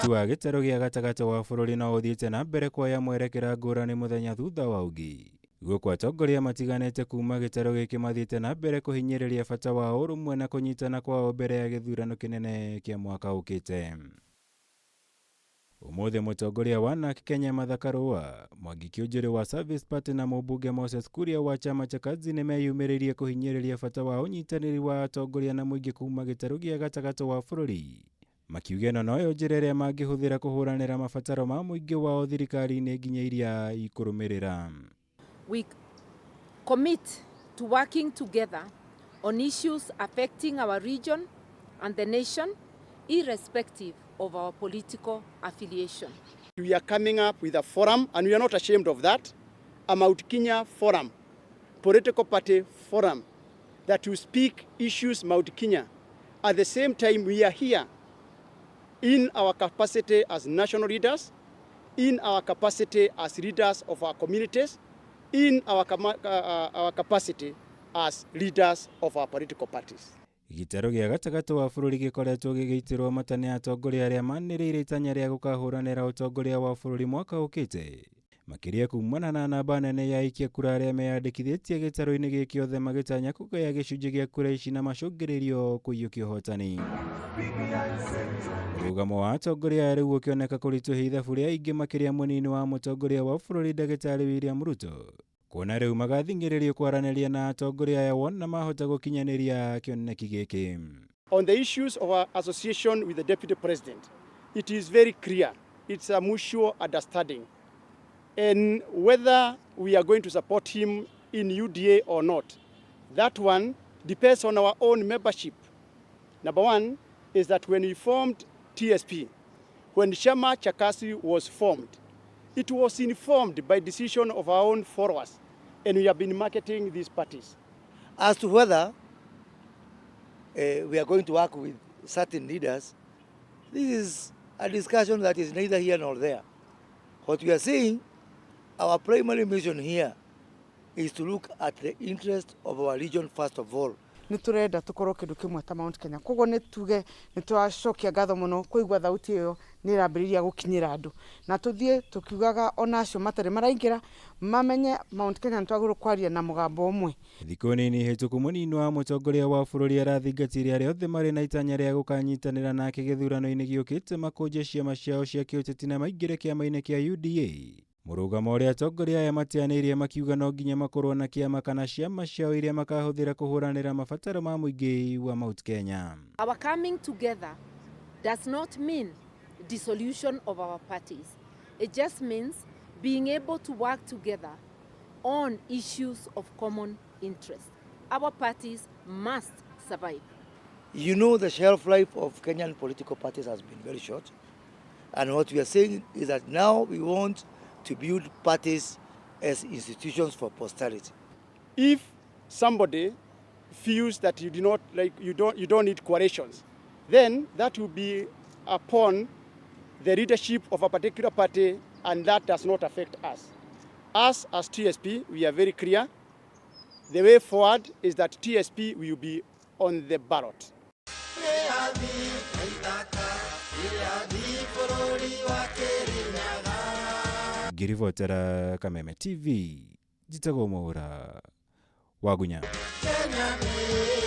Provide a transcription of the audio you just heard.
Ũteti wa gĩtarũ gĩa gatagati wa bũrũri no ũthiĩte na mbere kuoya mwerekera ngũrani mũthenya thutha wa ũngĩ. Gũkũ atongoria matiganĩte kuuma gĩtarũ gĩkĩ mathiĩte na mbere kũhinyĩrĩria bata wa ũrũmwe na kũnyitana kwao mbere ya gĩthurano kĩnene kĩa mwaka ũkĩte. Ũmũthĩ mũtongoria wa Kenya Martha Karua, Mwangi Kĩũnjũrĩ wa Service Party na mũmbunge Moses Kuria wa ciama cha kazi nĩmeyumĩrĩirie kũhinyĩrĩria bata wa ũnyitanĩri wa atongoria na mũingĩ kuuma gĩtarũ gĩa gatagati wa bũrũri. Makiuga ĩno noyo njĩra ĩrĩa mangĩhũthĩra kũhũranĩra mabataro ma mũingĩ wao thirikari-inĩ nginya iria ikũrũmĩrĩra. We commit to working together on issues affecting our region and the nation, irrespective of our political affiliation. We are coming up with a forum, and we are not ashamed of that, a Mount Kenya forum, political party forum, that will speak issues Mount Kenya. At the same time, we are here in our capacity as national leaders, in our capacity as leaders of our communities, in our capacity as leaders of our political parties. Gĩtarũ gĩa gatagati wa bũrũri gĩkoretwo gĩgĩitirwo mata nĩ atongoria arĩa manĩrĩire itanya rĩa gũkahũranĩra ũtongoria wa bũrũri mwaka ũkĩte. Makĩria kumana na namba nene ya aikia kura arĩa meyandĩkithĩtie gĩtarũ-inĩ gĩkĩ othe magĩtanya kũgaya gĩcunjĩ gĩa kura ici na macũngĩrĩrio kũiyũkia ũhotani. Mũrũgamo wa atongoria rĩu ũkĩoneka kũritũhia ithabu rĩa aingĩ makĩria munini wa mũtongoria wa bũrũri ndagĩtarĩ William Ruto. Kuona rĩu magathingĩrĩrio kwaranĩria na atongoria aya wona mahota gũkinyanĩria kĩoneki gĩkĩ. On the issues of our association with the Deputy President, it is very clear. It's a mutual understanding. And whether we are going to support him in UDA or not, that one depends on our own membership. Number one is that when we formed TSP, when Chama cha Kazi was formed, it was informed by decision of our own followers, and we have been marketing these parties. As to whether we are going to work with certain leaders, this is a discussion that is neither here nor there. What we are saying, our primary mission here is to look at the interest of our region first of all. Niturenda tukorwo kindu kimwe ta Mount Kenya. Koguo nituge nitwacokia ngatho muno kuigua thauti iyo nirambiriria gukinyira andu. Na tuthie tukiugaga ona acio matari maraingira mamenye Mount Kenya ntwaguru kwaria na mugambo umwe. Thikũ nini hĩtũku munini wa mũtongoria wa bũrũri arathingatĩire arĩa othe marĩ na itanya rĩa gukanyitanira nake githurano-ini giukite makunje ciama ciao cia kiuteti na maingĩre kiama-inĩ kĩa UDA. Mũrũgamo ũrĩa atongoria aya mateaniirie makiuga no nginya makorwo na kiama kana ciama ciao iria makahũthĩra kũhũranĩra mabataro ma mũingĩ wa Mount Kenya. Our coming together does not mean dissolution of our parties. It just means being able to work together on issues of common interest. Our parties must survive. You know, the shelf life of Kenyan political parties has been very short. And what we are saying is that now we want to build parties as institutions for posterity. If somebody feels that you don't need coalitions, then that will be upon the leadership of a particular party, and that does not affect us. Us as TSP, we are very clear. The way forward is that TSP will be on the ballot. Ngiribotera Kameme TV, jitagwo Mwaura Wagunya.